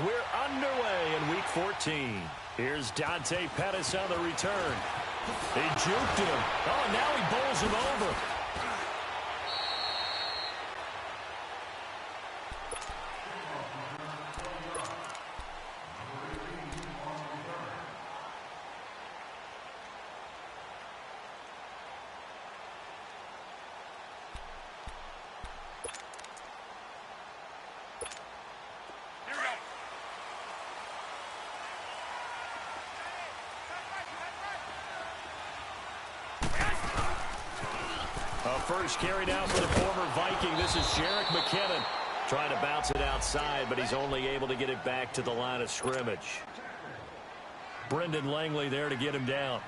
We're underway in Week 14. Here's Dante Pettis on the return. He juked him. Oh, and now he bowls him over. First carry down for the former Viking. This is Jerick McKinnon trying to bounce it outside, but he's only able to get it back to the line of scrimmage. Brendan Langley there to get him down.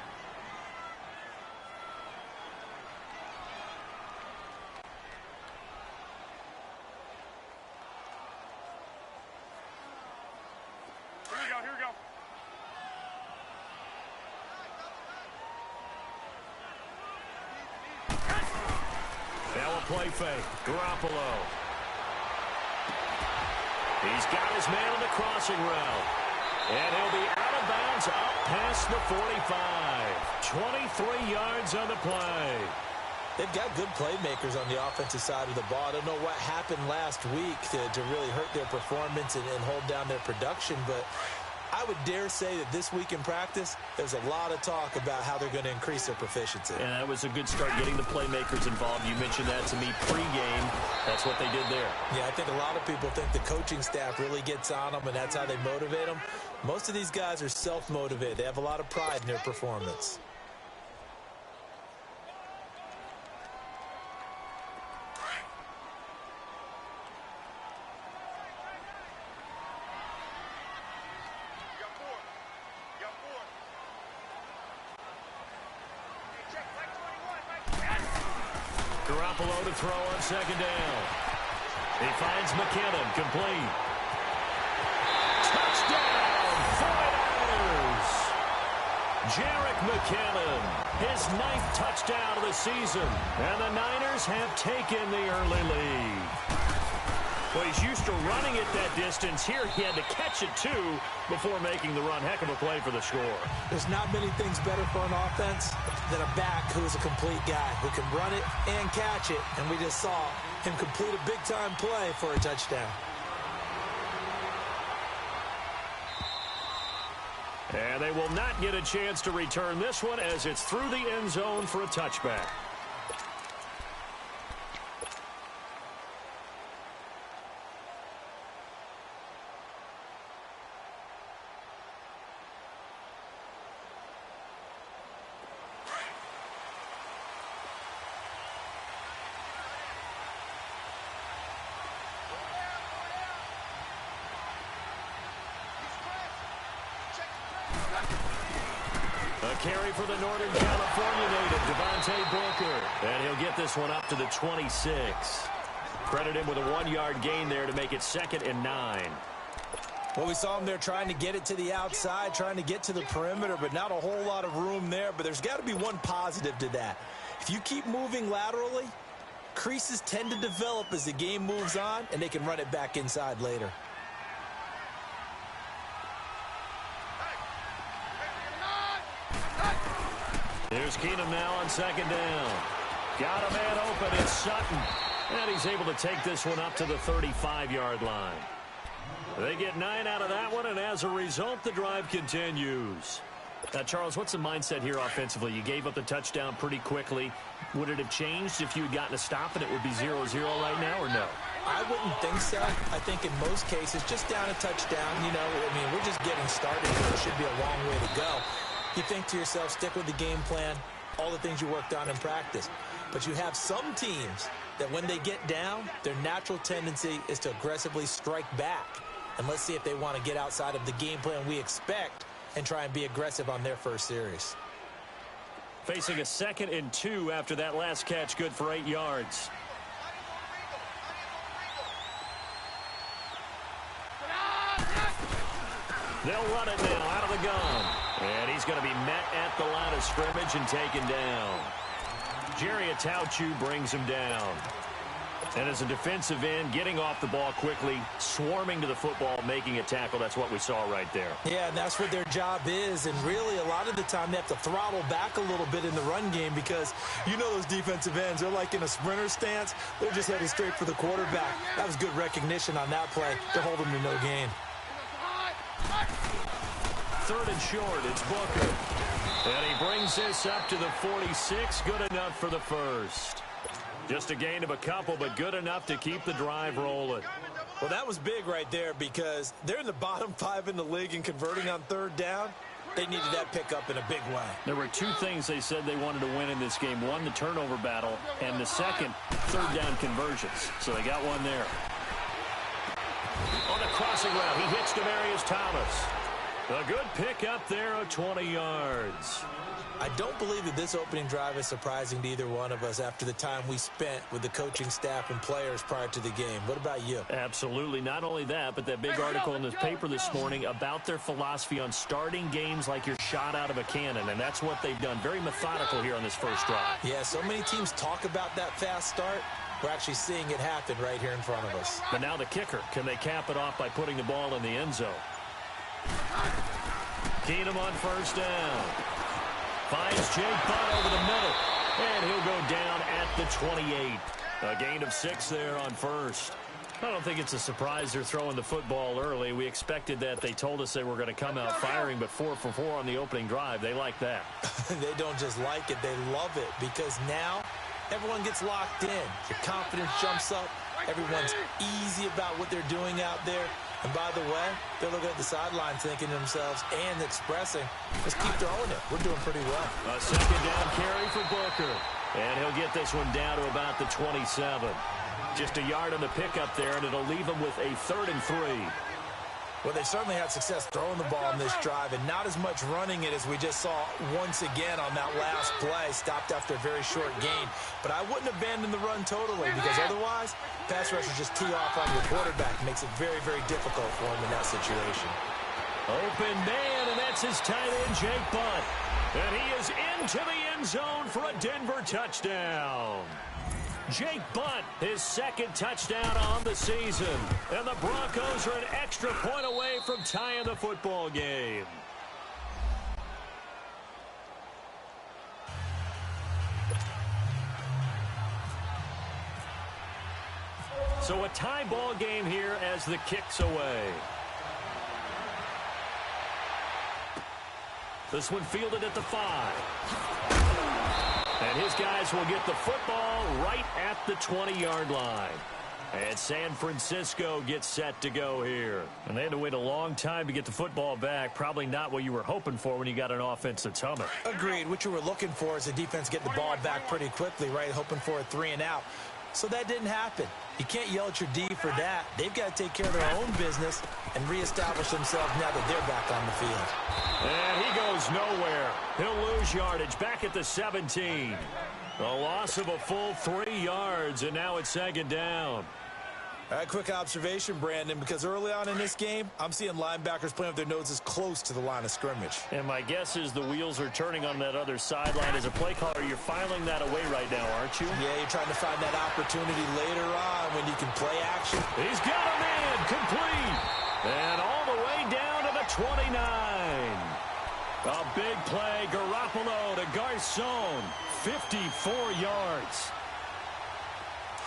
Here we go. Now a play fake. Garoppolo. He's got his man on the crossing route. And he'll be out of bounds up past the 45. 23 yards on the play. They've got good playmakers on the offensive side of the ball. I don't know what happened last week to really hurt their performance and hold down their production, but I would dare say that this week in practice, there's a lot of talk about how they're going to increase their proficiency. And that was a good start, getting the playmakers involved. You mentioned that to me pregame. That's what they did there. Yeah, I think a lot of people think the coaching staff really gets on them, and that's how they motivate them. Most of these guys are self-motivated. They have a lot of pride in their performance. Garoppolo to throw on second down. He finds McKinnon, complete. Touchdown, 49ers! Jerick McKinnon, his 9th touchdown of the season. And the Niners have taken the early lead. Well, he's used to running it that distance. Here he had to catch it, too, before making the run. Heck of a play for the score. There's not many things better for an offense than a back who is a complete guy who can run it and catch it. And we just saw him complete a big-time play for a touchdown. And they will not get a chance to return this one as it's through the end zone for a touchback. A carry for the Northern California native, Devontae Booker. And he'll get this one up to the 26. Credit him with a 1-yard gain there to make it 2nd and 9. Well, we saw him there trying to get it to the outside, trying to get to the perimeter, but not a whole lot of room there. But there's got to be one positive to that. If you keep moving laterally, creases tend to develop as the game moves on, and they can run it back inside later. Here's Keenum now on second down. Got a man open. It's Sutton. And he's able to take this one up to the 35-yard line. They get 9 out of that one, and as a result, the drive continues. Now, Charles, what's the mindset here offensively? You gave up the touchdown pretty quickly. Would it have changed if you had gotten a stop and it would be 0-0 right now, or no? I wouldn't think so. I think in most cases, just down a touchdown, we're just getting started here. It should be a long way to go. You think to yourself, stick with the game plan, all the things you worked on in practice. But you have some teams that when they get down, their natural tendency is to aggressively strike back. And let's see if they want to get outside of the game plan we expect and try and be aggressive on their first series. Facing a 2nd and 2 after that last catch, good for 8 yards. They'll run it now out of the gun. And he's going to be met at the line of scrimmage and taken down. Jerry Atauchu brings him down. And as a defensive end, getting off the ball quickly, swarming to the football, making a tackle, that's what we saw right there. Yeah, and that's what their job is. And really, a lot of the time, they have to throttle back a little bit in the run game because you know those defensive ends, they're like in a sprinter stance. They're just headed straight for the quarterback. That was good recognition on that play to hold them to no gain. 3rd and short, it's Booker. And he brings this up to the 46, good enough for the first. Just a gain of a couple, but good enough to keep the drive rolling. Well, that was big right there because they're in the bottom 5 in the league and converting on 3rd down. They needed that pickup in a big way. There were 2 things they said they wanted to win in this game. One, the turnover battle, and the second, 3rd down conversions. So they got one there. On a crossing route, he hits Demaryius Thomas. A good pickup there of 20 yards. I don't believe that this opening drive is surprising to either one of us after the time we spent with the coaching staff and players prior to the game. What about you? Absolutely. Not only that, but that big article in the paper this morning about their philosophy on starting games like you're shot out of a cannon, and that's what they've done. Very methodical here on this first drive. Yeah, so many teams talk about that fast start. We're actually seeing it happen right here in front of us. But now the kicker. Can they cap it off by putting the ball in the end zone? Keenum on 1st down. Finds Jake Butt over the middle. And he'll go down at the 28. A gain of 6 there on 1st. I don't think it's a surprise they're throwing the football early. We expected that. They told us they were going to come out firing, but 4 for 4 on the opening drive. They like that. They don't just like it, they love it, because now everyone gets locked in. Your confidence jumps up. Everyone's easy about what they're doing out there. And by the way, they're looking at the sideline thinking to themselves and expressing, let's keep throwing it. We're doing pretty well. A 2nd down carry for Booker. And he'll get this one down to about the 27. Just a yard on the pickup there, and it'll leave him with a 3rd and 3. Well, they certainly had success throwing the ball on this drive and not as much running it as we just saw once again on that last play. Stopped after a very short gain. But I wouldn't abandon the run totally because otherwise, pass rushers just tee off on your quarterback. Makes it very, very difficult for him in that situation. Open man, and that's his tight end, Jake Butt. And he is into the end zone for a Denver touchdown. Jake Butt, his 2nd touchdown on the season. And the Broncos are an extra point away from tying the football game. So a tie ball game here as the kick's away. This one fielded at the 5. And his guys will get the football right at the 20-yard line. And San Francisco gets set to go here. And they had to wait a long time to get the football back. Probably not what you were hoping for when you got an offense that's humming. Agreed. What you were looking for is the defense get the ball back pretty quickly, right? Hoping for a 3 and out. So that didn't happen. You can't yell at your D for that. They've got to take care of their own business and reestablish themselves now that they're back on the field. And he goes nowhere. He'll lose yardage back at the 17. A loss of a full 3 yards, and now it's 2nd down. All right, quick observation, Brandon, because early on in this game, I'm seeing linebackers playing with their noses close to the line of scrimmage. And my guess is the wheels are turning on that other sideline. As a play caller, you're filing that away right now, aren't you? Yeah, you're trying to find that opportunity later on when you can play action. He's got a man, complete. And all the way down to the 29. A big play, Garoppolo to Garcon, 54 yards.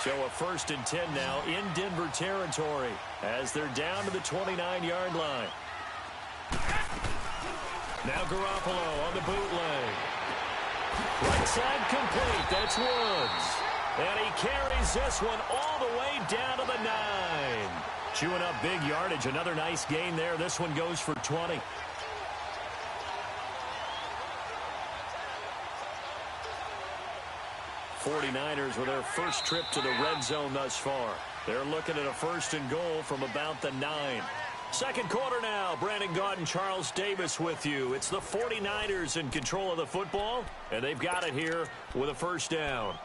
So a 1st and 10 now in Denver territory as they're down to the 29-yard line. Now Garoppolo on the bootleg. Right side complete. That's Woods. And he carries this one all the way down to the 9. Chewing up big yardage. Another nice gain there. This one goes for 20. '49ers with their first trip to the red zone thus far. They're looking at a 1st and goal from about the 9. Second quarter now. Brandon Gaudin, Charles Davis with you. It's the 49ers in control of the football, and they've got it here with a 1st down.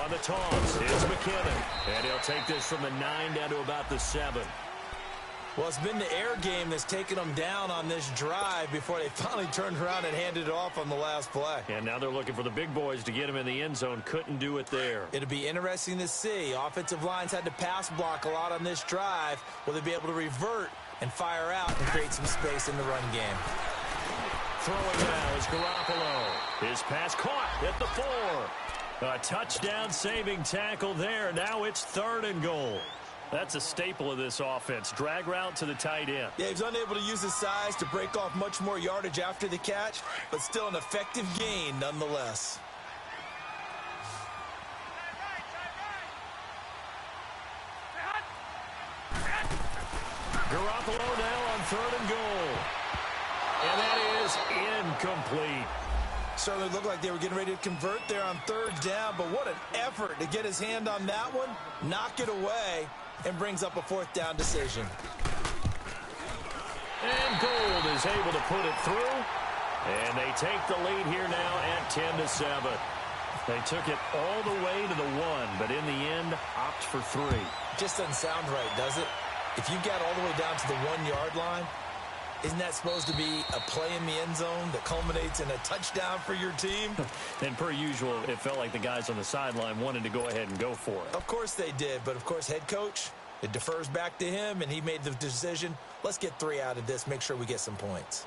On the toss, it's McKinnon. And he'll take this from the 9 down to about the 7. Well, it's been the air game that's taken them down on this drive before they finally turned around and handed it off on the last play. And now they're looking for the big boys to get him in the end zone. Couldn't do it there. It'll be interesting to see. Offensive lines had to pass block a lot on this drive. Will they be able to revert and fire out and create some space in the run game? Throwing now is Garoppolo. His pass caught at the 4. A touchdown-saving tackle there. Now it's 3rd and goal. That's a staple of this offense. Drag route to the tight end. Yeah, he's unable to use his size to break off much more yardage after the catch, but still an effective gain nonetheless. Garoppolo now on 3rd and goal. And that is incomplete. Certainly looked like they were getting ready to convert there on 3rd down, but what an effort to get his hand on that one, knock it away, and brings up a 4th down decision. And Gould is able to put it through. And they take the lead here now at 10-7. They took it all the way to the 1, but in the end, opt for 3. Just doesn't sound right, does it? If you got all the way down to the 1-yard line, isn't that supposed to be a play in the end zone that culminates in a touchdown for your team? And per usual, it felt like the guys on the sideline wanted to go ahead and go for it. Of course they did, but of course head coach, it defers back to him, and he made the decision, let's get 3 out of this, make sure we get some points.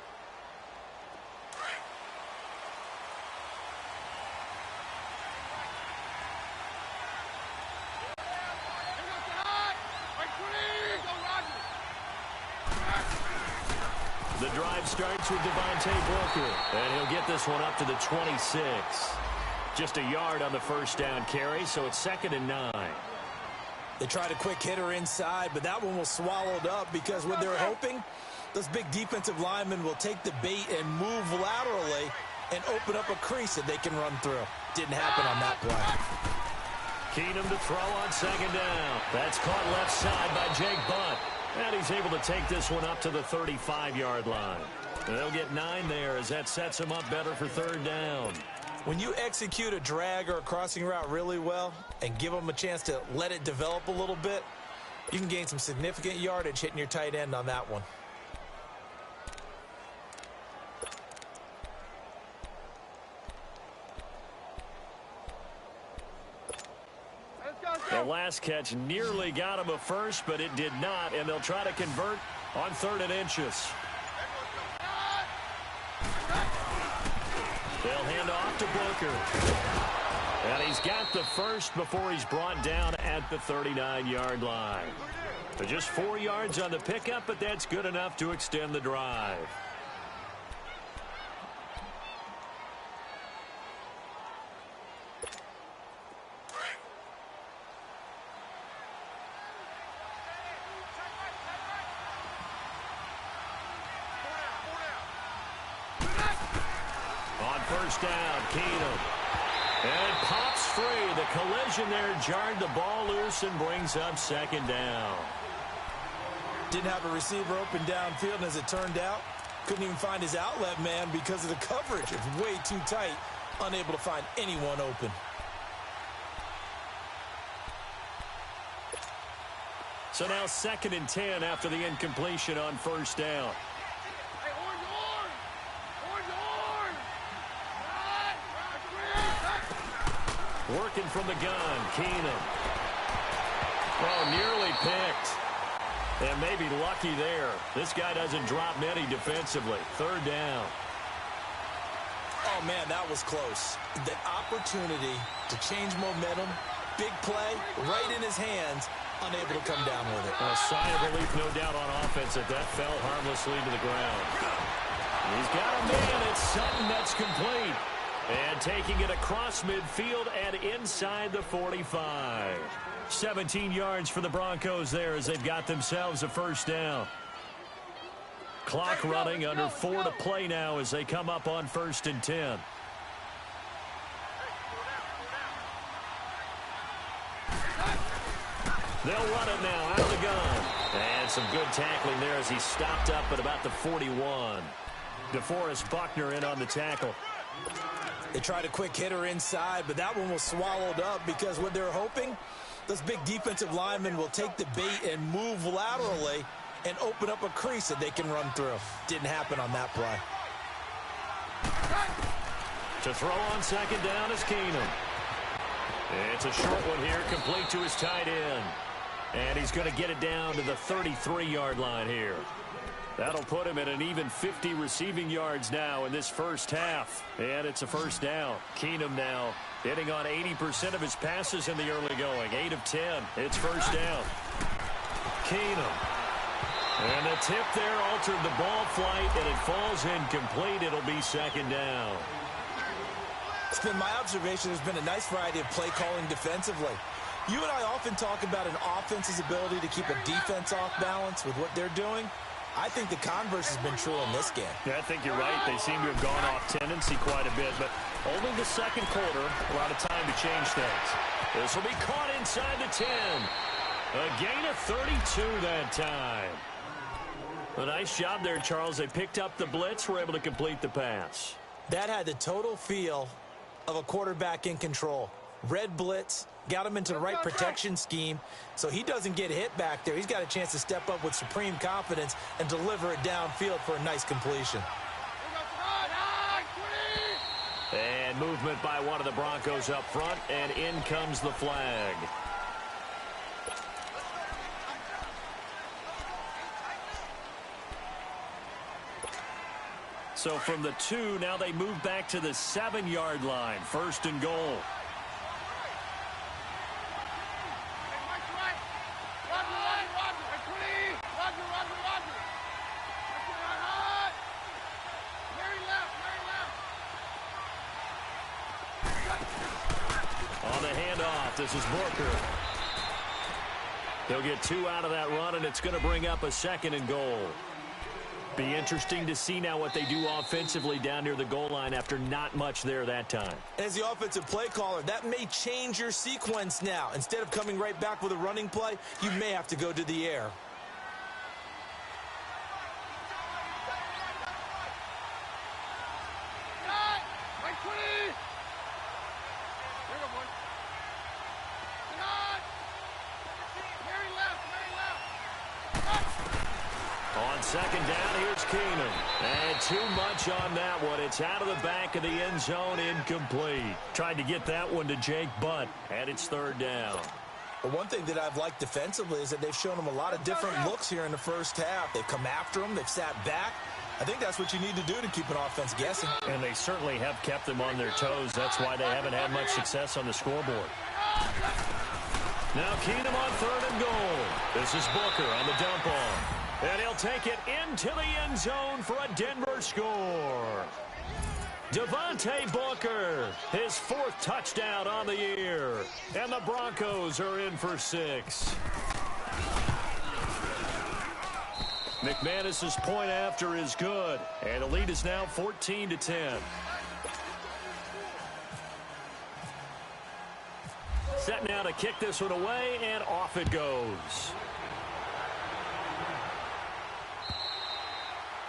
The drive starts with Devontae Booker, and he'll get this one up to the 26. Just a yard on the 1st down carry, so it's 2nd and 9. They tried a quick hitter inside, but that one was swallowed up because what they're hoping, those big defensive linemen will take the bait and move laterally and open up a crease that they can run through. Didn't happen on that play. Keenum to throw on 2nd down. That's caught left side by Jake Butt. And he's able to take this one up to the 35-yard line. They'll get 9 there as that sets him up better for 3rd down. When you execute a drag or a crossing route really well and give them a chance to let it develop a little bit, you can gain some significant yardage hitting your tight end on that one. The last catch nearly got him a first, but it did not, and they'll try to convert on 3rd and inches. They'll hand off to Booker. And he's got the first before he's brought down at the 39-yard line. So just 4 yards on the pickup, but that's good enough to extend the drive. On 1st down, Keenum. And pops free. The collision there jarred the ball loose and brings up 2nd down. Didn't have a receiver open downfield, and as it turned out, couldn't even find his outlet man because of the coverage. It was way too tight, unable to find anyone open. So now 2nd and 10 after the incompletion on 1st down. Working from the gun, Keenum. Oh, nearly picked. And maybe lucky there. This guy doesn't drop many defensively. 3rd down. Oh, man, that was close. The opportunity to change momentum, big play, right in his hands, unable to come down with it. A sigh of relief, no doubt, on offense that fell harmlessly to the ground. He's got a man. It's Sutton that's complete. And taking it across midfield and inside the 45. 17 yards for the Broncos there as they've got themselves a 1st down. Clock running under 4 to play now as they come up on 1st and 10. They'll run it now out of the gun. And some good tackling there as he stopped up at about the 41. DeForest Buckner in on the tackle. They tried a quick hitter inside, but that one was swallowed up because what they're hoping, those big defensive linemen will take the bait and move laterally and open up a crease that they can run through. Didn't happen on that play. To throw on second down is Keenum. It's a short one here, complete to his tight end. And he's going to get it down to the 33-yard line here. That'll put him at an even 50 receiving yards now in this first half. And it's a first down. Keenum now hitting on 80% of his passes in the early going. 8 of 10. It's first down. Keenum. And the tip there altered the ball flight, and it falls incomplete. It'll be second down. It's been my observation there's been a nice variety of play calling defensively. You and I often talk about an offense's ability to keep a defense off balance with what they're doing. I think the converse has been true in this game. Yeah, I think you're right. They seem to have gone off tendency quite a bit, but only the second quarter, a lot of time to change things. This will be caught inside the 10. A gain of 32 that time. A nice job there, Charles. They picked up the blitz, were able to complete the pass. That had the total feel of a quarterback in control. Red blitz, got him into the right protection scheme, so he doesn't get hit back there. He's got a chance to step up with supreme confidence and deliver it downfield for a nice completion. And movement by one of the Broncos up front, and in comes the flag. So from the 2, now they move back to the 7-yard line. First and goal. On the handoff, this is Booker. They'll get 2 out of that run, and it's going to bring up a second and goal. Be interesting to see now what they do offensively down near the goal line after not much there that time. As the offensive play caller, that may change your sequence now. Instead of coming right back with a running play, you may have to go to the air. Second down, here's Keenum. And too much on that one. It's out of the back of the end zone, incomplete. Tried to get that one to Jake Butt, and it's third down. But one thing that I've liked defensively is that they've shown him a lot of different looks here in the first half. They've come after him. They've sat back. I think that's what you need to do to keep an offense guessing. And they certainly have kept them on their toes. That's why they haven't had much success on the scoreboard. Now Keenum on third and goal. This is Booker on the dump off. And he'll take it into the end zone for a Denver score. Devontae Booker, his 4th touchdown on the year. And the Broncos are in for 6. McManus's point after is good. And the lead is now 14-10. Set now to kick this one away, and off it goes.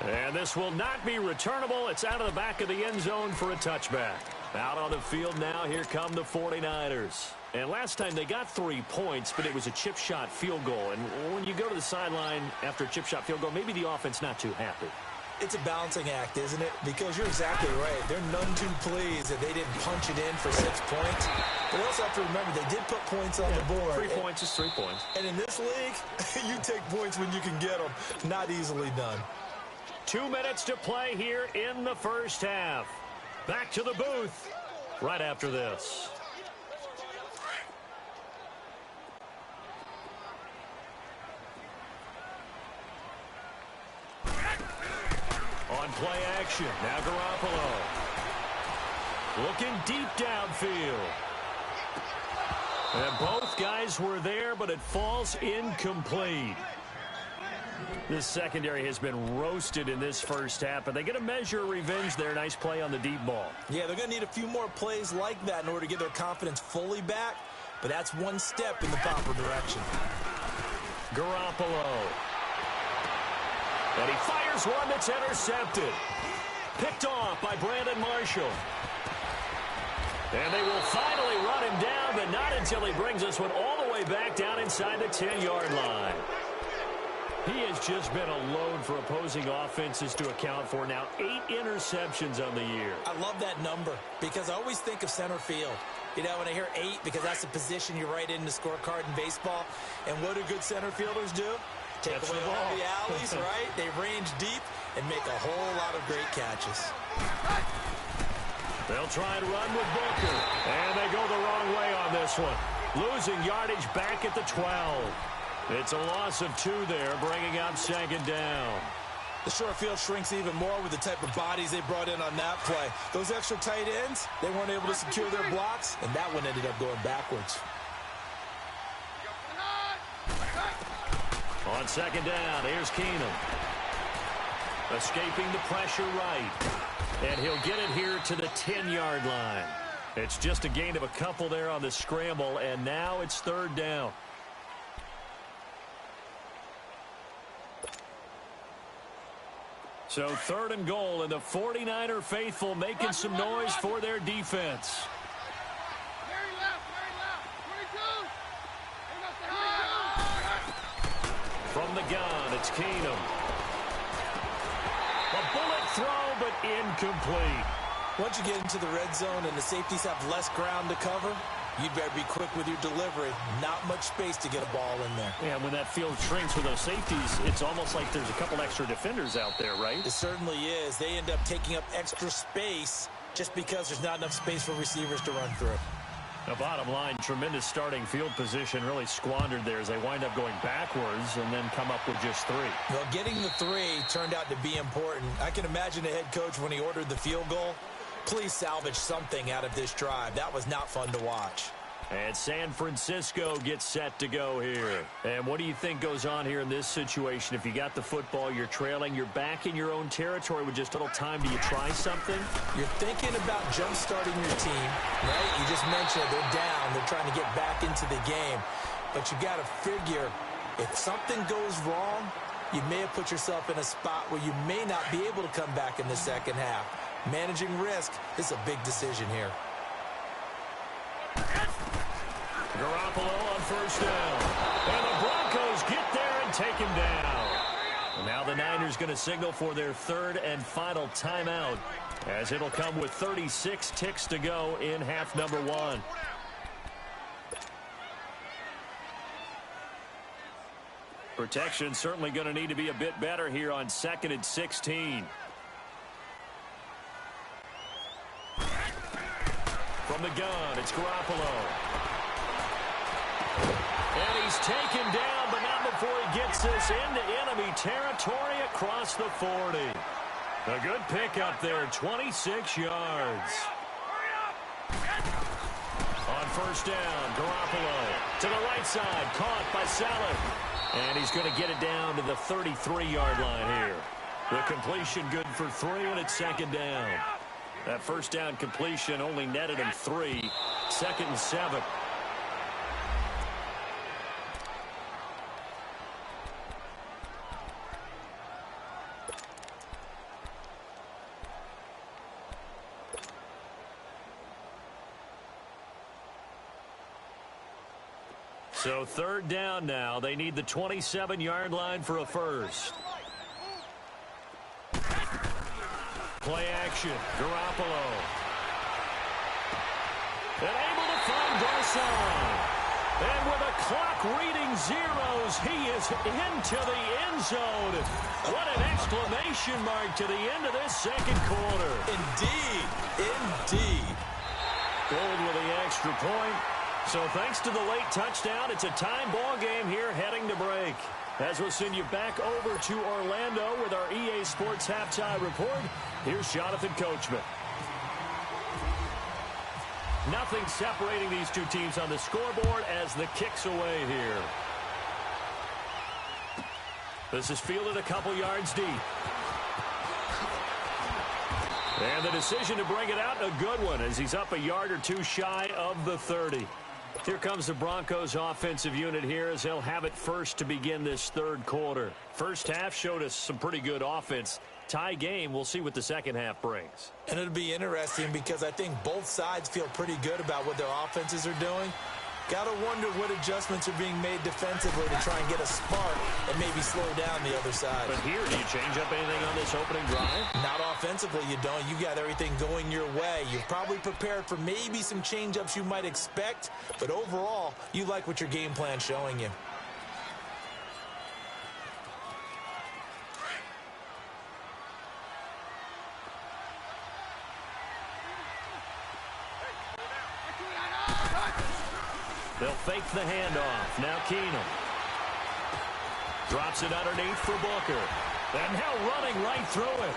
And this will not be returnable. It's out of the back of the end zone for a touchback. Out on the field now, here come the 49ers. And last time they got 3 points, but it was a chip shot field goal. And when you go to the sideline after a chip shot field goal, maybe the offense not too happy. It's a balancing act, isn't it? Because you're exactly right. They're none too pleased that they didn't punch it in for 6 points. But they also have to remember they did put points on the board. 3 points is 3 points. And in this league, you take points when you can get them. Not easily done. 2 minutes to play here in the first half. Back to the booth right after this. On play action, now Garoppolo. Looking deep downfield. And both guys were there, but it falls incomplete. This secondary has been roasted in this first half, but they get a measure of revenge there. Nice play on the deep ball. Yeah, they're going to need a few more plays like that in order to get their confidence fully back, but that's one step in the proper direction. Garoppolo. And he fires one that's intercepted. Picked off by Brandon Marshall. And they will finally run him down, but not until he brings this one all the way back down inside the 10-yard line. He has just been a load for opposing offenses to account for. Now 8 interceptions on the year. I love that number because I always think of center field. You know, when I hear 8, because that's the position you write in the scorecard in baseball. And what do good center fielders do? Take away all the alleys, right? They range deep and make a whole lot of great catches. They'll try and run with Booker. And they go the wrong way on this one. Losing yardage back at the 12. It's a loss of 2 there, bringing up second down. The short field shrinks even more with the type of bodies they brought in on that play. Those extra tight ends, they weren't able to secure their blocks, and that one ended up going backwards. On second down, here's Keenum. Escaping the pressure right. And he'll get it here to the 10-yard line. It's just a gain of a couple there on the scramble, and now it's third down. So 3rd and goal, and the 49er faithful making some noise for their defense. From the gun, it's Keenum. A bullet throw, but incomplete. Once you get into the red zone and the safeties have less ground to cover, you'd better be quick with your delivery. Not much space to get a ball in there. Yeah, when that field shrinks with those safeties, it's almost like there's a couple extra defenders out there, right? It certainly is. They end up taking up extra space just because there's not enough space for receivers to run through. The bottom line, tremendous starting field position, really squandered there as they wind up going backwards and then come up with just 3. Well, getting the 3 turned out to be important. I can imagine the head coach when he ordered the field goal. Please salvage something out of this drive. That was not fun to watch. And San Francisco gets set to go here. And what do you think goes on here in this situation? If you got the football, you're trailing, you're back in your own territory with just a little time. Do you try something? You're thinking about jump-starting your team, right? You just mentioned they're down. They're trying to get back into the game. But you got to figure if something goes wrong, you may have put yourself in a spot where you may not be able to come back in the second half. Managing risk is a big decision here. Garoppolo on first down. And the Broncos get there and take him down. And now the Niners going to signal for their 3rd and final timeout, as it'll come with 36 ticks to go in half number 1. Protection certainly going to need to be a bit better here on 2nd and 16. From the gun, it's Garoppolo. And he's taken down, but not before he gets this into enemy territory across the 40. A good pickup there, 26 yards. On first down, Garoppolo to the right side, caught by Saleh. And he's going to get it down to the 33-yard line here. The completion good for 3, and it's second down. That first down completion only netted him 3. 2nd and 7. So 3rd down now. They need the 27-yard line for a first. Play action. Garoppolo. And able to find Garcon. And with a clock reading zeros, he is into the end zone. What an exclamation mark to the end of this second quarter. Indeed. Indeed. Gold with the extra point. So thanks to the late touchdown, it's a time ball game here heading to break. As we'll send you back over to Orlando with our EA Sports Halftime Report, here's Jonathan Coachman. Nothing separating these two teams on the scoreboard as the kick's away here. This is fielded a couple yards deep. And the decision to bring it out, a good one, as he's up a yard or two shy of the 30. Here comes the Broncos offensive unit here as they'll have it first to begin this third quarter. First half showed us some pretty good offense. Tie game, we'll see what the second half brings. And it'll be interesting because I think both sides feel pretty good about what their offenses are doing. Got to wonder what adjustments are being made defensively to try and get a spark and maybe slow down the other side. But here, do you change up anything on this opening drive? Not offensively, you don't. You got everything going your way. You're probably prepared for maybe some change-ups you might expect, but overall, you like what your game plan's showing you. They'll fake the handoff. Now Keenum. Drops it underneath for Booker. And now running right through it.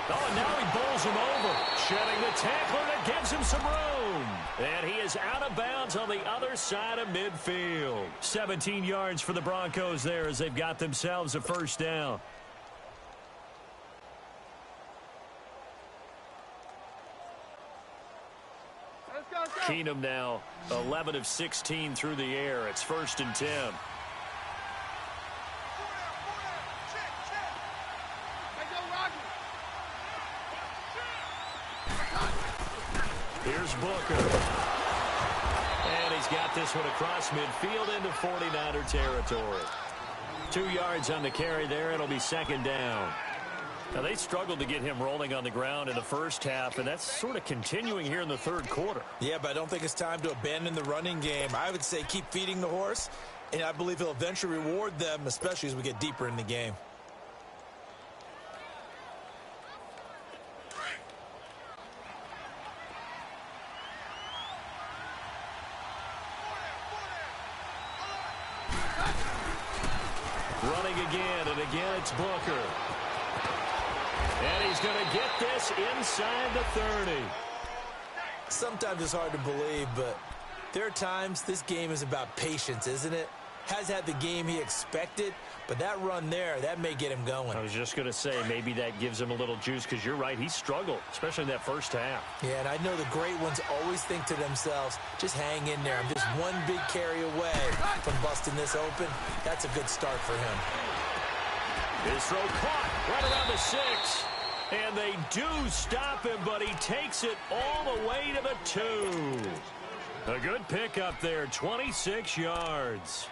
Oh, and now he bowls him over. Shedding the tackler that gives him some room. And he is out of bounds on the other side of midfield. 17 yards for the Broncos there as they've got themselves a first down. Keenum now 11 of 16 through the air. It's 1st and 10. Here's Booker. And he's got this one across midfield into 49er territory. 2 yards on the carry there. It'll be 2nd down. Now, they struggled to get him rolling on the ground in the first half, and that's sort of continuing here in the third quarter. Yeah, but I don't think it's time to abandon the running game. I would say keep feeding the horse, and I believe he'll eventually reward them, especially as we get deeper in the game. Running again, and again it's Booker. And he's going to get this inside the 30. Sometimes it's hard to believe, but there are times this game is about patience, isn't it? Has had the game he expected, but that run there, that may get him going. I was just going to say, maybe that gives him a little juice because you're right, he struggled, especially in that first half. Yeah, and I know the great ones always think to themselves, just hang in there. I'm just one big carry away from busting this open. That's a good start for him. His throw caught right around the 6. And they do stop him, but he takes it all the way to the 2. A good pickup there, 26 yards.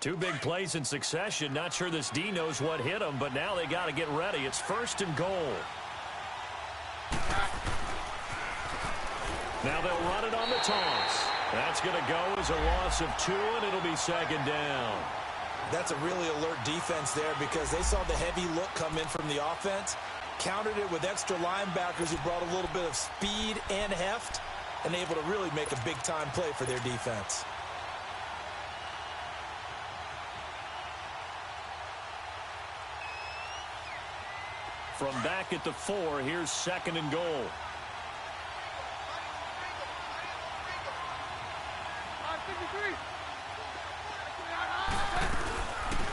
Two big plays in succession. Not sure this D knows what hit him, but now they got to get ready. It's 1st and goal. Now they'll run it on the toss. That's going to go as a loss of 2, and it'll be 2nd down. That's a really alert defense there because they saw the heavy look come in from the offense, countered it with extra linebackers who brought a little bit of speed and heft, and able to really make a big-time play for their defense. From back at the 4, here's 2nd and goal.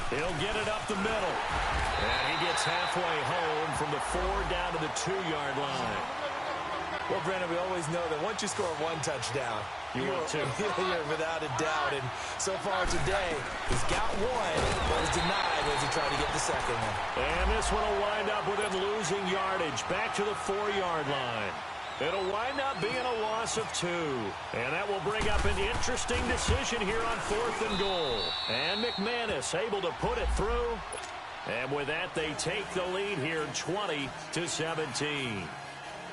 He'll get it up the middle. And he gets halfway home from the 4 down to the 2-yard line. Well, Brandon, we always know that once you score one touchdown, you want two. You're without a doubt. And so far today, he's got one, but was denied as he tried to get the second one. And this one will wind up with him losing yardage back to the 4-yard line. It'll wind up being a loss of 2. And that will bring up an interesting decision here on 4th and goal. And McManus able to put it through. And with that, they take the lead here 20-17.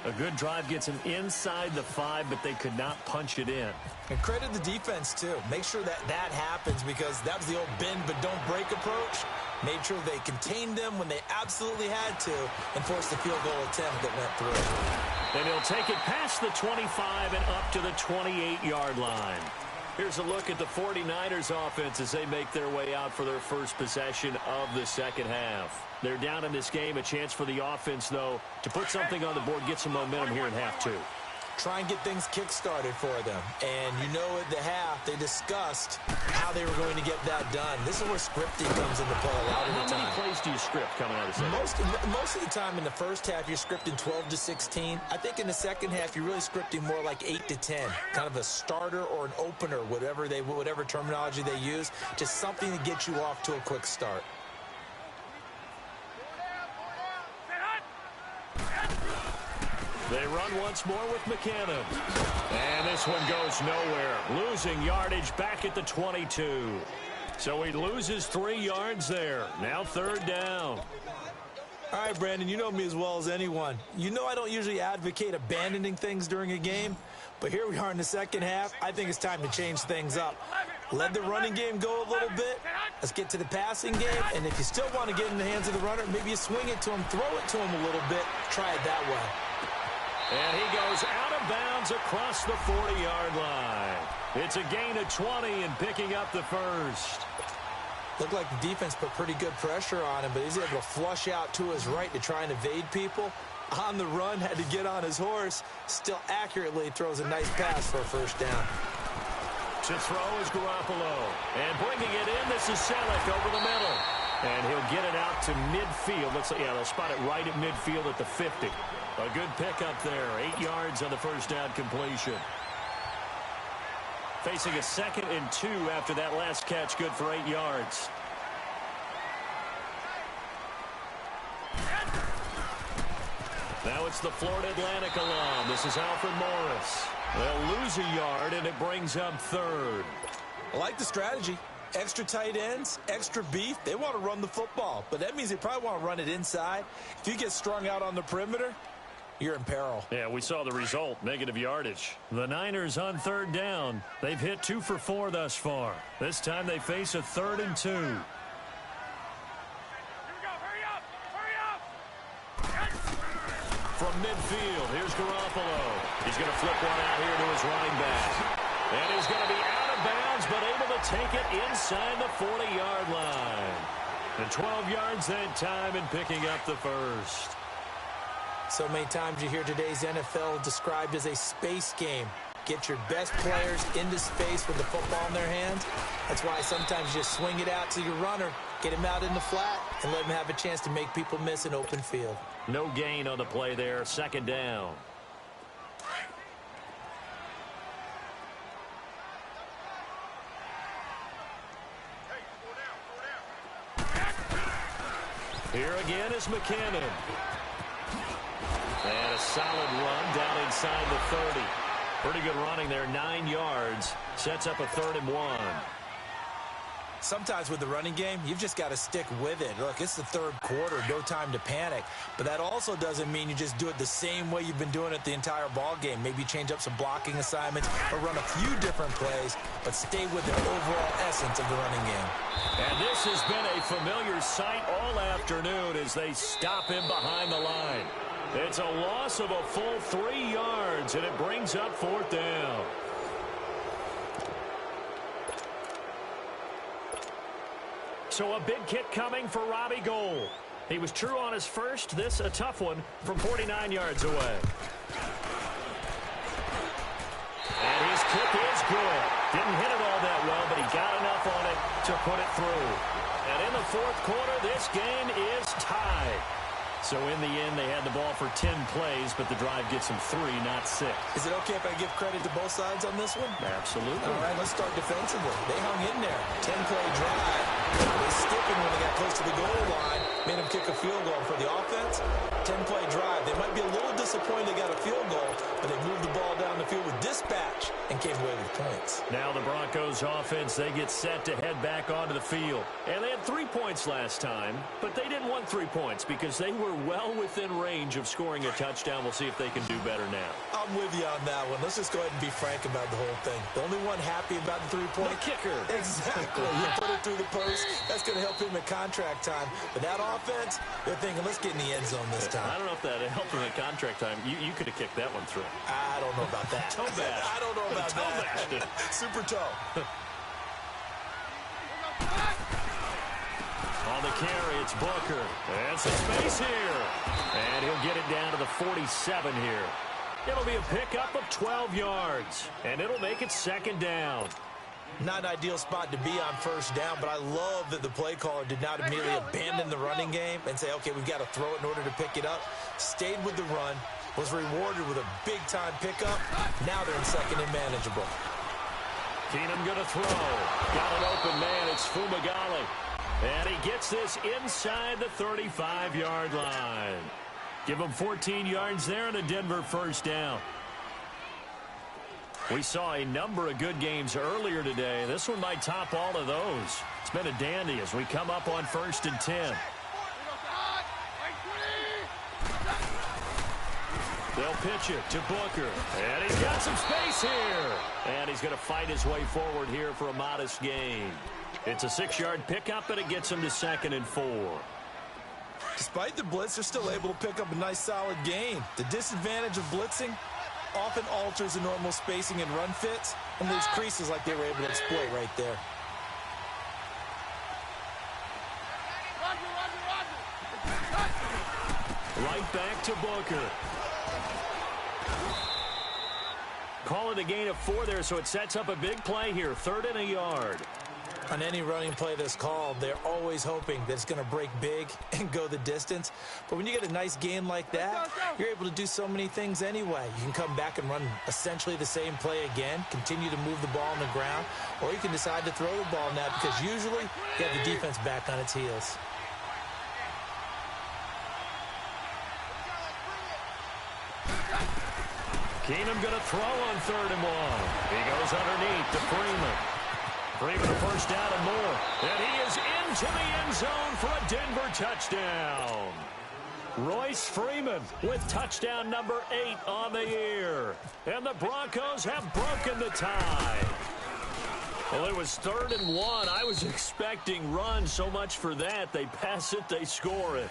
A good drive gets them inside the 5, but they could not punch it in. And credit the defense, too. Make sure that that happens because that was the old bend but don't break approach. Made sure they contained them when they absolutely had to and forced the field goal attempt that went through. And he'll take it past the 25 and up to the 28-yard line. Here's a look at the 49ers offense as they make their way out for their first possession of the second half. They're down in this game. A chance for the offense, though, to put something on the board, get some momentum here in half 2. try and get things kick-started for them. And you know at the half, they discussed how they were going to get that done. This is where scripting comes into play a lot of the time. How many plays do you script coming out of second? Most of the time in the first half, you're scripting 12 to 16. I think in the second half, you're really scripting more like 8 to 10. Kind of a starter or an opener, whatever terminology they use. Just something to get you off to a quick start. They run once more with McCannon. And this one goes nowhere. Losing yardage back at the 22. So he loses 3 yards there. Now third down. All right, Brandon, you know me as well as anyone. You know I don't usually advocate abandoning things during a game, but here we are in the second half. I think it's time to change things up. Let the running game go a little bit. Let's get to the passing game, and if you still want to get in the hands of the runner, maybe you swing it to him, throw it to him a little bit, try it that way. And he goes out of bounds across the 40-yard line. It's a gain of 20 and picking up the first. Looked like the defense put pretty good pressure on him, but he's able to flush out to his right to try and evade people. On the run, had to get on his horse. Still accurately throws a nice pass for a first down. To throw is Garoppolo. And bringing it in, this is Selleck over the middle. And he'll get it out to midfield. Looks like, yeah, they'll spot it right at midfield at the 50. A good pickup there. 8 yards on the first down completion. Facing a 2nd and 2 after that last catch. Good for 8 yards. Now it's the Florida Atlantic alum. This is Alfred Morris. They'll lose a yard, and it brings up third. I like the strategy. Extra tight ends, extra beef. They want to run the football, but that means they probably want to run it inside. If you get strung out on the perimeter, you're in peril. Yeah, we saw the result, negative yardage. The Niners on third down. They've hit 2 for 4 thus far. This time they face a 3rd and 2. From midfield, here's Garoppolo. He's going to flip one out here to his running back. And he's going to be out of bounds, but able to take it inside the 40-yard line. And 12 yards that time and picking up the first. So many times you hear today's NFL described as a space game. Get your best players into space with the football in their hands. That's why sometimes you just swing it out to your runner, get him out in the flat, and let him have a chance to make people miss an open field. No gain on the play there, 2nd down. Here again is McCannon. And a solid run down inside the 30. Pretty good running there, 9 yards. Sets up a 3rd and 1. Sometimes with the running game, you've just got to stick with it. Look, it's the 3rd quarter, no time to panic. But that also doesn't mean you just do it the same way you've been doing it the entire ball game. Maybe change up some blocking assignments or run a few different plays, but stay with the overall essence of the running game. And this has been a familiar sight all afternoon as they stop him behind the line. It's a loss of a full 3 yards, and it brings up 4th down. So a big kick coming for Robbie Gould. He was true on his first. This a tough one from 49 yards away. And his kick is good. Didn't hit it all that well, but he got enough on it to put it through. And in the 4th quarter, this game is tied. So in the end, they had the ball for 10 plays, but the drive gets them 3, not 6. Is it okay if I give credit to both sides on this one? Absolutely. All right, let's start defensively. They hung in there. 10-play drive. They skipping when they got close to the goal line. Made them kick a field goal. For the offense, 10-play drive. They might be a little disappointed they got a field goal, but they moved the ball down the field with dispatch and came away with points. Now the Broncos offense, they get set to head back onto the field. And they had 3 points last time, but they didn't want 3 points because they were well within range of scoring a touchdown. We'll see if they can do better now. I'm with you on that one. Let's just go ahead and be frank about the whole thing. The only one happy about the 3-point. The kicker. Exactly. You put it through the post. That's going to help him at contract time. But that offense, they're thinking, let's get in the end zone this time. I don't know if that helped him at contract time. You could have kicked that one through. I don't know about that. Toe bash. I don't know about that. Super toe. On the carry, it's Booker. And some space here. And he'll get it down to the 47 here. It'll be a pickup of 12 yards, and it'll make it second down. Not an ideal spot to be on first down, but I love that the play caller did not immediately abandon the running game and say, okay, we've got to throw it in order to pick it up. Stayed with the run, was rewarded with a big-time pickup. Now they're in second and manageable. Keenum going to throw. Got an open man. It's Fumagalli. And he gets this inside the 35-yard line. Give him 14 yards there and a Denver first down. We saw a number of good games earlier today. This one might top all of those. It's been a dandy as we come up on 1st and 10. They'll pitch it to Booker. And he's got some space here. And he's going to fight his way forward here for a modest gain. It's a 6-yard pickup, and it gets him to 2nd and 4. Despite the blitz, they're still able to pick up a nice, solid gain. The disadvantage of blitzing often alters the normal spacing and run fits and leaves creases like they were able to exploit right there. Right back to Booker. Call it a gain of 4 there, so it sets up a big play here. 3rd and a yard. On any running play that's called, they're always hoping that it's going to break big and go the distance. But when you get a nice gain like that, you're able to do so many things anyway. You can come back and run essentially the same play again, continue to move the ball on the ground, or you can decide to throw the ball now because usually you have the defense back on its heels. Keenum going to throw on 3rd and 1. He goes underneath to Freeman. Freeman a first down and more. And he is into the end zone for a Denver touchdown. Royce Freeman with touchdown number 8 on the year. And the Broncos have broken the tie. Well, it was 3rd and 1. I was expecting run, so much for that. They pass it, they score it.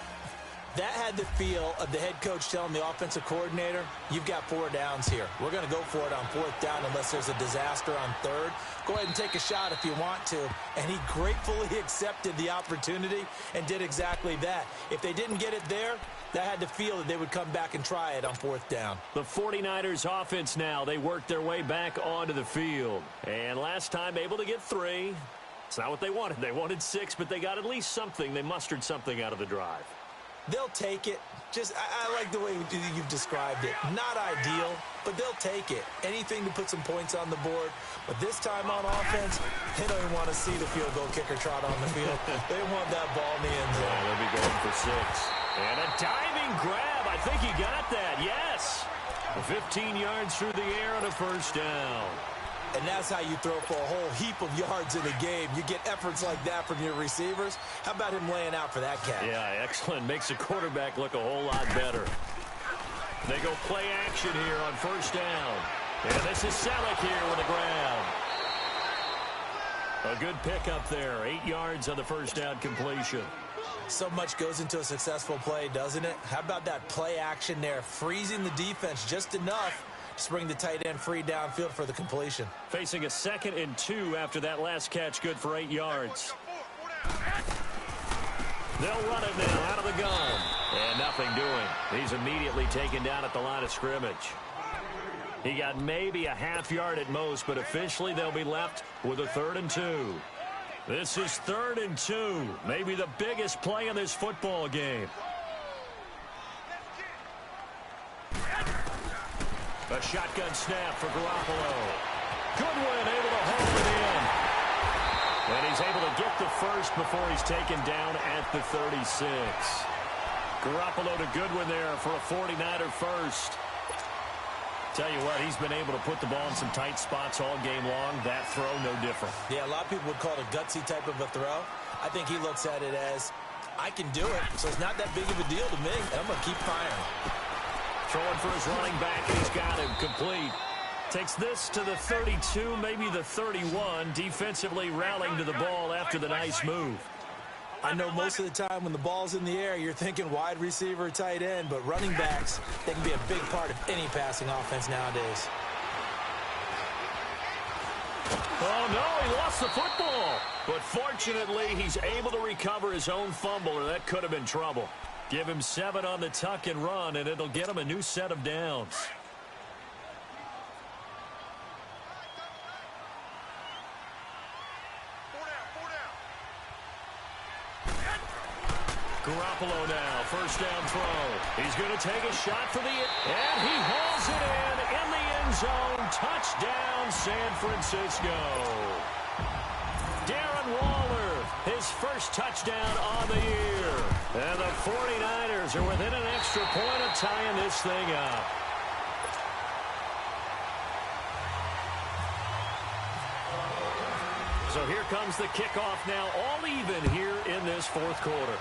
That had the feel of the head coach telling the offensive coordinator, you've got 4 downs here. We're going to go for it on 4th down unless there's a disaster on 3rd. Go ahead and take a shot if you want to. And he gratefully accepted the opportunity and did exactly that. If they didn't get it there, that had the feel that they would come back and try it on 4th down. The 49ers offense now, they worked their way back onto the field. And last time able to get 3. It's not what they wanted. They wanted 6, but they got at least something. They mustered something out of the drive. They'll take it. I like the way you've described it. Not ideal, but they'll take it. Anything to put some points on the board. But this time on offense, they don't even want to see the field goal kicker trot on the field. They want that ball in the end zone. Yeah, they'll be going for 6. And a diving grab. I think he got that. Yes. 15 yards through the air and a first down. And that's how you throw for a whole heap of yards in a game. You get efforts like that from your receivers. How about him laying out for that catch? Yeah, excellent. Makes the quarterback look a whole lot better. They go play action here on first down. And this is Selleck here with a grab. A good pickup there. 8 yards on the first down completion. So much goes into a successful play, doesn't it? How about that play action there? Freezing the defense just enough to bring the tight end free downfield for the completion. Facing a 2nd and 2 after that last catch, good for 8 yards. They'll run it now out of the gun. And nothing doing. He's immediately taken down at the line of scrimmage. He got maybe a half yard at most, but officially they'll be left with a 3rd and 2. This is 3rd and 2. Maybe the biggest play in this football game. A shotgun snap for Garoppolo. Goodwin able to hold it in. And he's able to get the first before he's taken down at the 36. Garoppolo to Goodwin there for a 49er first. Tell you what, he's been able to put the ball in some tight spots all game long. That throw, no different. Yeah, a lot of people would call it a gutsy type of a throw. I think he looks at it as, I can do it, so it's not that big of a deal to me, and I'm going to keep firing. Throwing for his running back, and he's got him complete. Takes this to the 32, maybe the 31. Defensively rallying to the ball after the nice move. I know most of the time when the ball's in the air, you're thinking wide receiver, tight end, but running backs, they can be a big part of any passing offense nowadays. Oh, no, he lost the football. But fortunately, he's able to recover his own fumble, or that could have been trouble. Give him 7 on the tuck and run, and it'll get him a new set of downs. Garoppolo now, first down throw. He's going to take a shot for and he hauls it in the end zone. Touchdown, San Francisco. Darren Waller, his first touchdown on the year. And the 49ers are within an extra point of tying this thing up. So here comes the kickoff now, all even here in this fourth quarter.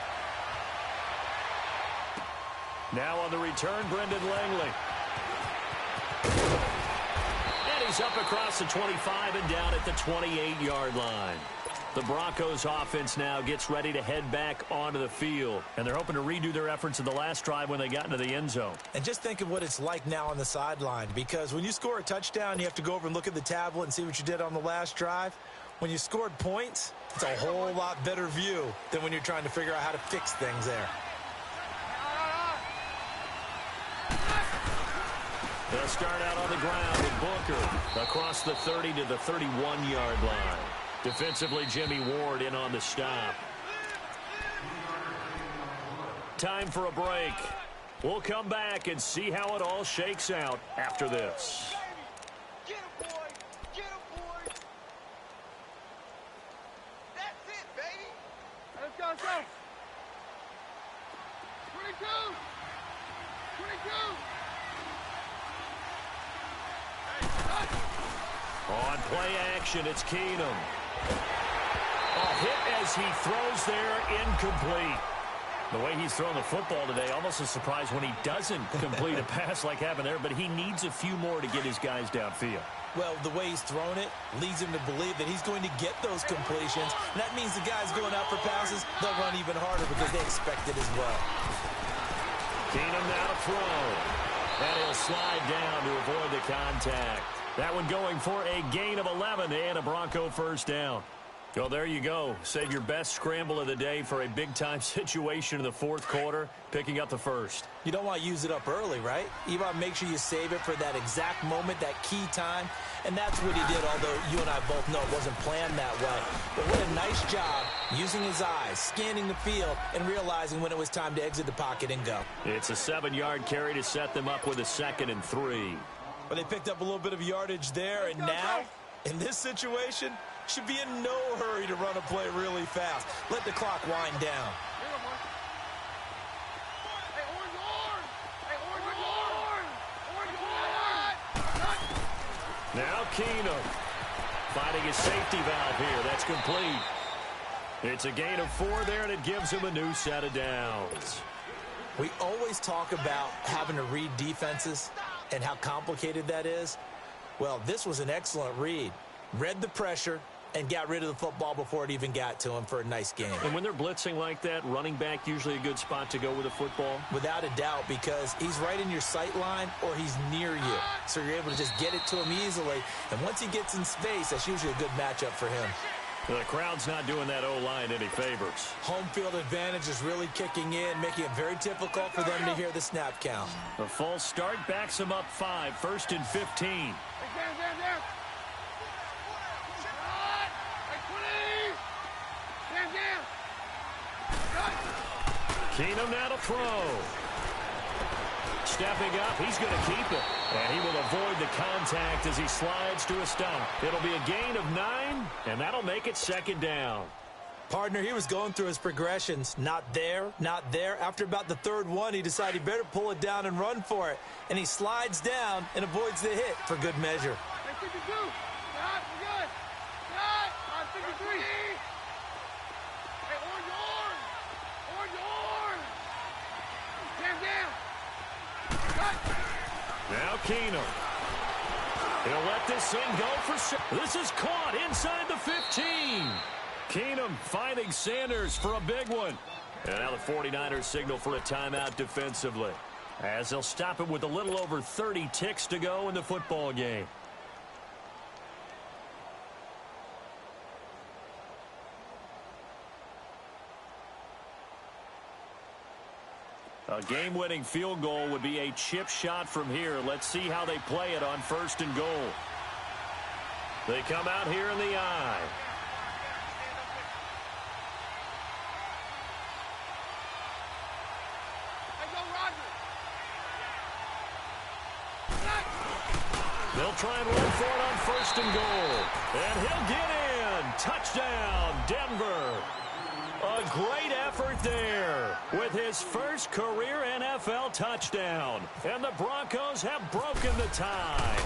Now on the return, Brendan Langley. And he's up across the 25 and down at the 28-yard line. The Broncos offense now gets ready to head back onto the field. And they're hoping to redo their efforts in the last drive when they got into the end zone. And just think of what it's like now on the sideline. Because when you score a touchdown, you have to go over and look at the tablet and see what you did on the last drive. When you scored points, it's a whole lot better view than when you're trying to figure out how to fix things there. They'll start out on the ground with Booker across the 30 to the 31-yard line. Defensively, Jimmy Ward in on the stop. Time for a break. We'll come back and see how it all shakes out after this. Get him, boy! Get him, boy! That's it, baby! Let's go, let's go! 22! 22! On play action, it's Keenum. A hit as he throws there, incomplete. The way he's throwing the football today, almost a surprise when he doesn't complete a pass like happened there, but he needs a few more to get his guys downfield. Well, the way he's thrown it leads him to believe that he's going to get those completions. And that means the guys going out for passes, they'll run even harder because they expect it as well. Keenum now to throw. And he'll slide down to avoid the contact. That one going for a gain of 11 and a Bronco first down. Well, there you go. Save your best scramble of the day for a big-time situation in the fourth quarter, picking up the first. You don't want to use it up early, right? You want to make sure you save it for that exact moment, that key time. And that's what he did, although you and I both know it wasn't planned that way. But what a nice job using his eyes, scanning the field, and realizing when it was time to exit the pocket and go. It's a 7-yard carry to set them up with a 2nd and 3. But they picked up a little bit of yardage there, and now, in this situation, should be in no hurry to run a play really fast. Let the clock wind down. Now Keenum finding his safety valve here. That's complete. It's a gain of 4 there, and it gives him a new set of downs. We always talk about having to read defenses and how complicated that is. Well, this was an excellent read. Read the pressure and got rid of the football before it even got to him for a nice game. And when they're blitzing like that, running back usually a good spot to go with a football? Without a doubt, because he's right in your sight line or he's near you. So you're able to just get it to him easily. And once he gets in space, that's usually a good matchup for him. The crowd's not doing that O-line any favors. Home field advantage is really kicking in, making it very difficult for them to hear the snap count. The false start backs him up 5, 1st and 15. Keenum now to throw. Stepping up, he's going to keep it. And he will avoid the contact as he slides to a stop. It'll be a gain of 9, and that'll make it 2nd down. Partner, he was going through his progressions. Not there, not there. After about the 3rd one, he decided he better pull it down and run for it. And he slides down and avoids the hit for good measure. Now Keenum. He'll let this thing go for... This is caught inside the 15. Keenum finding Sanders for a big one. And now the 49ers signal for a timeout defensively, as they'll stop it with a little over 30 ticks to go in the football game. A game-winning field goal would be a chip shot from here. Let's see how they play it on 1st and goal. They come out here in the I. They'll try and run for it on 1st and goal. And he'll get in. Touchdown, Denver. A great effort there with his first career NFL touchdown. And the Broncos have broken the tie.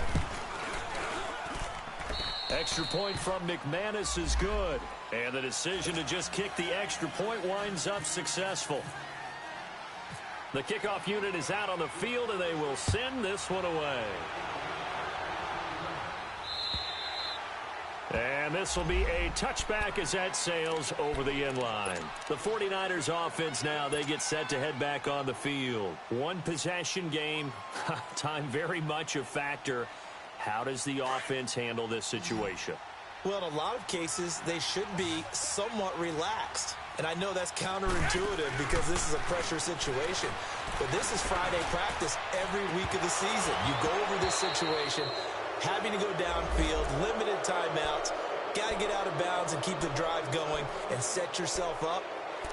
Extra point from McManus is good. And the decision to just kick the extra point winds up successful. The kickoff unit is out on the field, and they will send this one away. And this will be a touchback as that sails over the end line. The 49ers offense now, they get set to head back on the field. One possession game, time very much a factor. How does the offense handle this situation? Well, in a lot of cases, they should be somewhat relaxed. And I know that's counterintuitive because this is a pressure situation. But this is Friday practice every week of the season. You go over this situation, having to go downfield, limited timeouts, got to get out of bounds and keep the drive going and set yourself up.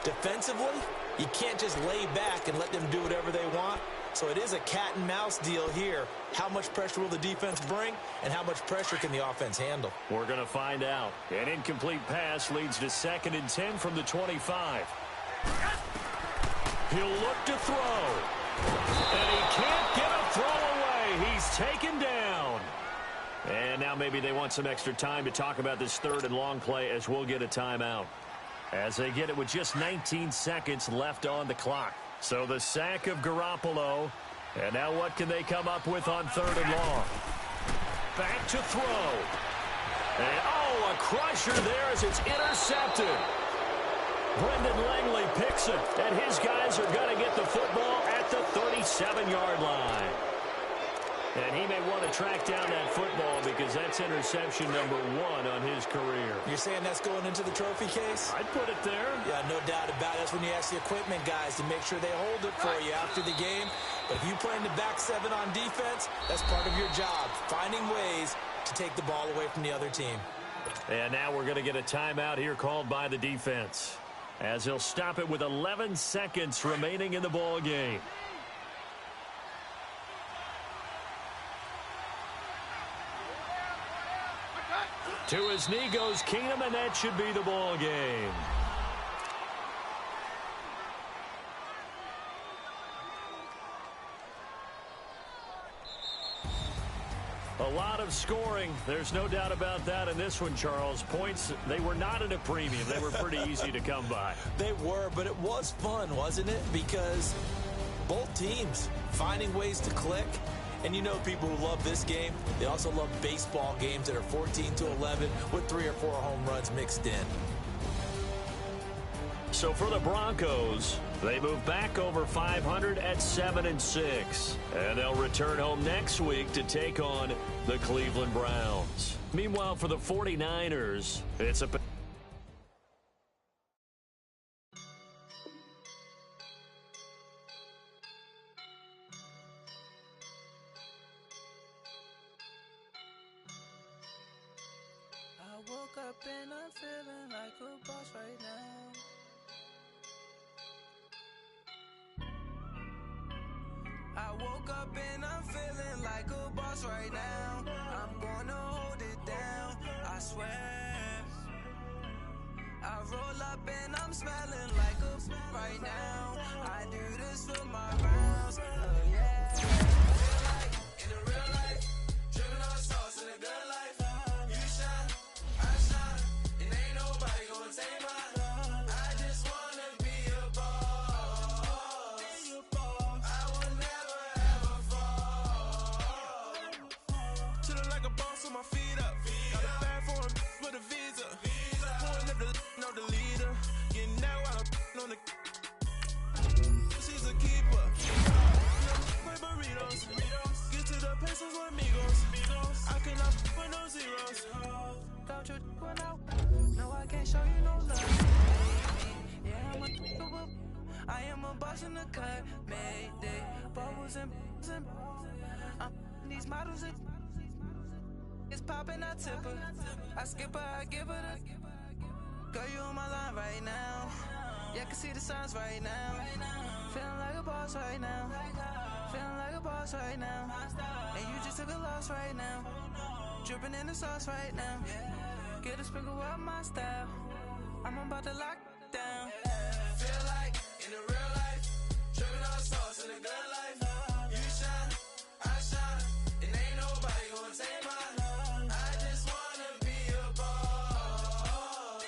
Defensively, you can't just lay back and let them do whatever they want. So it is a cat and mouse deal here. How much pressure will the defense bring, and how much pressure can the offense handle? We're going to find out. An incomplete pass leads to 2nd and 10 from the 25. He'll look to throw. And he can't get a throw away. He's taken down. And now maybe they want some extra time to talk about this 3rd and long play as we'll get a timeout. As they get it with just 19 seconds left on the clock. So the sack of Garoppolo. And now what can they come up with on 3rd and long? Back to throw. And, oh, a crusher there as it's intercepted. Brendan Langley picks it. And his guys are going to get the football at the 37-yard line. And he may want to track down that football because that's interception number 1 on his career. You're saying that's going into the trophy case? I'd put it there. Yeah, no doubt about it. That's when you ask the equipment guys to make sure they hold it for you after the game. But if you play in the back 7 on defense, that's part of your job, finding ways to take the ball away from the other team. And now we're going to get a timeout here called by the defense, as he'll stop it with 11 seconds remaining in the ball game. To his knee goes Keenum, and that should be the ball game. A lot of scoring. There's no doubt about that in this one, Charles. Points, they were not at a premium. They were pretty easy to come by. They were, but it was fun, wasn't it? Because both teams finding ways to click. And you know people who love this game, they also love baseball games that are 14-11 with 3 or 4 home runs mixed in. So for the Broncos, they move back over 500 at 7-6. And they'll return home next week to take on the Cleveland Browns. Meanwhile, for the 49ers, it's a... Woke up and I'm feeling like a boss right now. I woke up and I'm feeling like a boss right now. I'm gonna hold it down, I swear. I roll up and I'm smelling like a right now. I do this for my rounds, yeah. Feel like in the real life, dripping on sauce in a good life. I am a boss in the cut, Mayday. Bubbles and I'm these models. It's popping, I tip her. I skip her, I give her the. Girl, you on my line right now. Yeah, I can see the signs right now. Feeling like a boss right now. Feeling like a boss right now. And you just took a loss right now. Dripping in the sauce right now. Get a sprinkle of my style. I'm about to lock down. Feel like in the real life, dripping on sauce in the good life. You shine, I shine, and ain't nobody gonna take mine. I just wanna be a boss.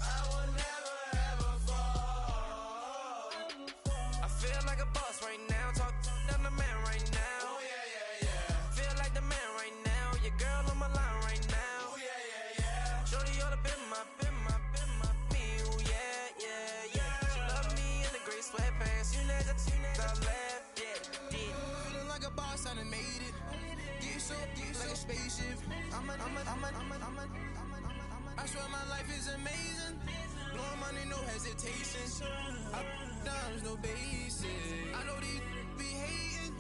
I will never ever fall. I feel like a boss right now. Talk to the man right now. Oh yeah, yeah, yeah. Feel like the man right now. Your girl on my line right now. Oh yeah, yeah, yeah. Shorty ought to been my me. Oh yeah, yeah, yeah. She love me in the gray sweatpants. You never I left, yeah, did. Feeling like a boss, I done made it. Get so like a spaceship. I swear my life is amazing. Blowing money, no hesitation. Up, downs, no basic. I know these be hating,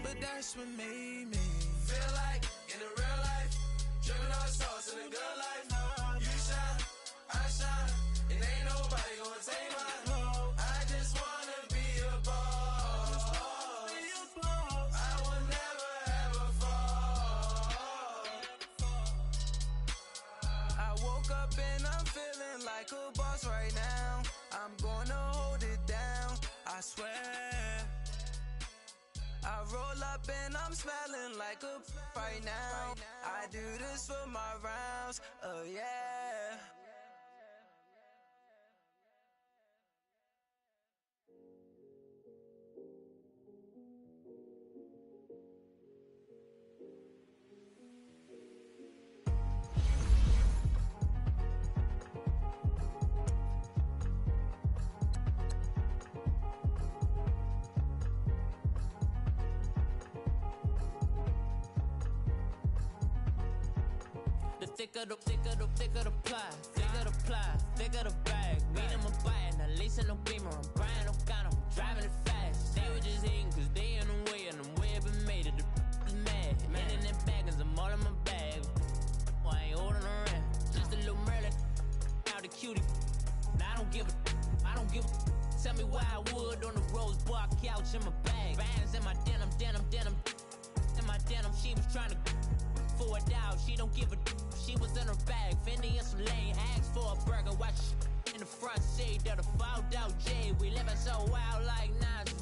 but that's what made me feel like in the real life, dripping on sauce in the good life. You shine, I shine, and ain't nobody gonna take mine. I just wanna be a boss. I will never ever fall. I woke up and I'm feeling like a boss right now. I'm gonna hold it down, I swear. I roll up and I'm smelling like a right now. I do this for my rounds, oh yeah. Thicker the pie, thicker the bag. Mean I'm a buyer, now lease in no beamer. I'm buying no gun, I'm driving it fast. They were just hating cause they in the way, and the way I've been made it, the is mad. In that bag, cause I'm all in my bag. Oh, I ain't holding around, just a little Merlin, out the cutie. Now I don't give a. Tell me why I would on the rose bar couch in my bag. Bands in my denim. In my denim, she was trying to for it out, she don't give a. She was in her bag, Fendi and some lane. Asked for a burger, watch in the front seat of the fouled out J. We living so wild like Nas.